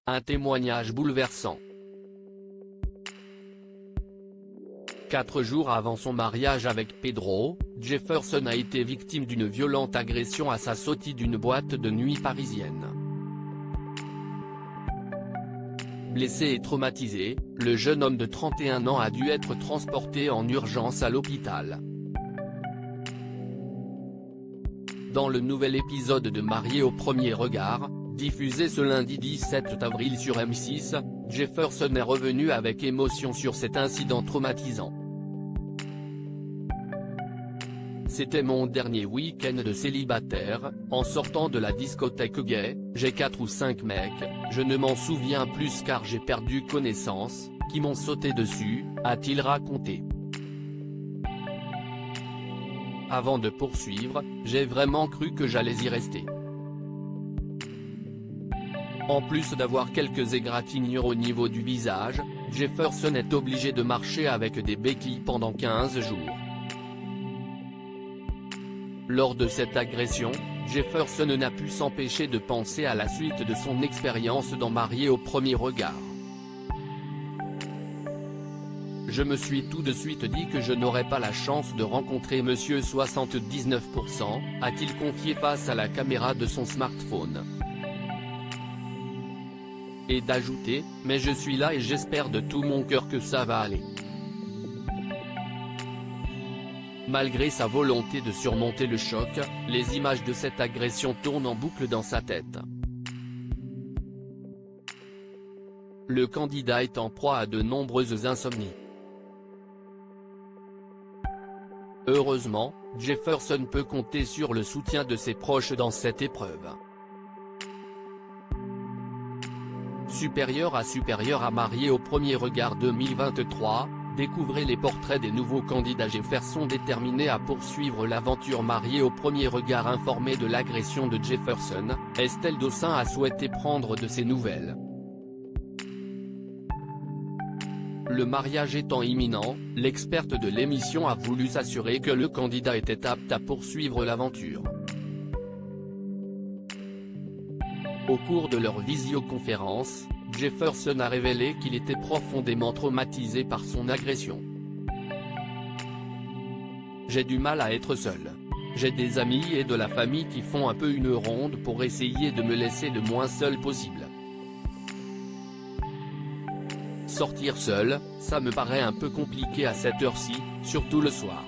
Un témoignage bouleversant. 4 jours avant son mariage avec Pedro, Jefferson a été victime d'une violente agression à sa sortie d'une boîte de nuit parisienne. Blessé et traumatisé, le jeune homme de 31 ans a dû être transporté en urgence à l'hôpital. Dans le nouvel épisode de Mariés au premier regard, diffusé ce lundi 17 avril sur M6, Jefferson est revenu avec émotion sur cet incident traumatisant. C'était mon dernier week-end de célibataire, en sortant de la discothèque gay, j'ai 4 ou 5 mecs, je ne m'en souviens plus car j'ai perdu connaissance, qui m'ont sauté dessus, a-t-il raconté. Avant de poursuivre, j'ai vraiment cru que j'allais y rester. En plus d'avoir quelques égratignures au niveau du visage, Jefferson est obligé de marcher avec des béquilles pendant 15 jours. Lors de cette agression, Jefferson n'a pu s'empêcher de penser à la suite de son expérience dans Mariés au premier regard. Je me suis tout de suite dit que je n'aurais pas la chance de rencontrer Monsieur 79%, a-t-il confié face à la caméra de son smartphone. Et d'ajouter, mais je suis là et j'espère de tout mon cœur que ça va aller. Malgré sa volonté de surmonter le choc, les images de cette agression tournent en boucle dans sa tête. Le candidat est en proie à de nombreuses insomnies. Heureusement, Jefferson peut compter sur le soutien de ses proches dans cette épreuve. Supérieur à Mariés au premier regard 2023, découvrez les portraits des nouveaux candidats Jefferson déterminés à poursuivre l'aventure. Mariés au premier regard. Informée de l'agression de Jefferson, Estelle Dossin a souhaité prendre de ses nouvelles. Le mariage étant imminent, l'experte de l'émission a voulu s'assurer que le candidat était apte à poursuivre l'aventure. Au cours de leur visioconférence, Jefferson a révélé qu'il était profondément traumatisé par son agression. J'ai du mal à être seul. J'ai des amis et de la famille qui font un peu une ronde pour essayer de me laisser le moins seul possible. Sortir seul, ça me paraît un peu compliqué à cette heure-ci, surtout le soir.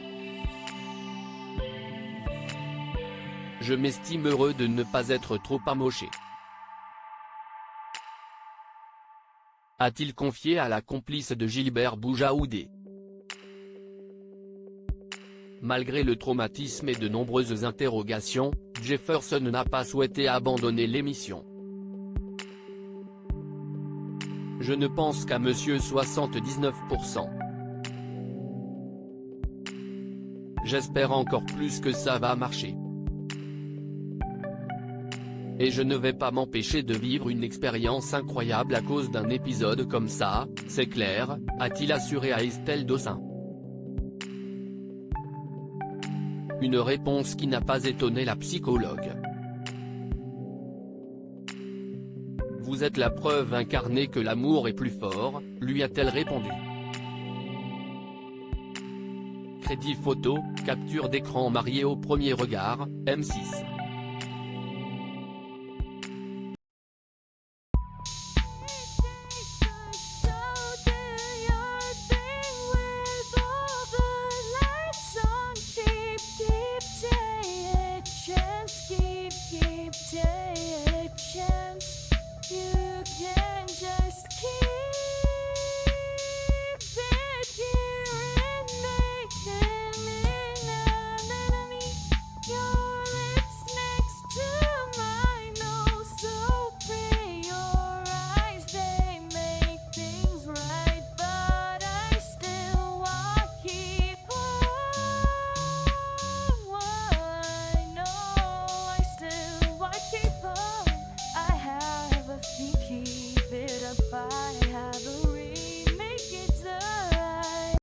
Je m'estime heureux de ne pas être trop amoché. A-t-il confié à la complice de Gilbert Boujaoudé. Malgré le traumatisme et de nombreuses interrogations, Jefferson n'a pas souhaité abandonner l'émission. Je ne pense qu'à Monsieur 79%. J'espère encore plus que ça va marcher. Et je ne vais pas m'empêcher de vivre une expérience incroyable à cause d'un épisode comme ça, c'est clair, a-t-il assuré à Estelle Dossin. Une réponse qui n'a pas étonné la psychologue. Vous êtes la preuve incarnée que l'amour est plus fort, lui a-t-elle répondu. Crédit photo, capture d'écran. Mariés au premier regard, M6.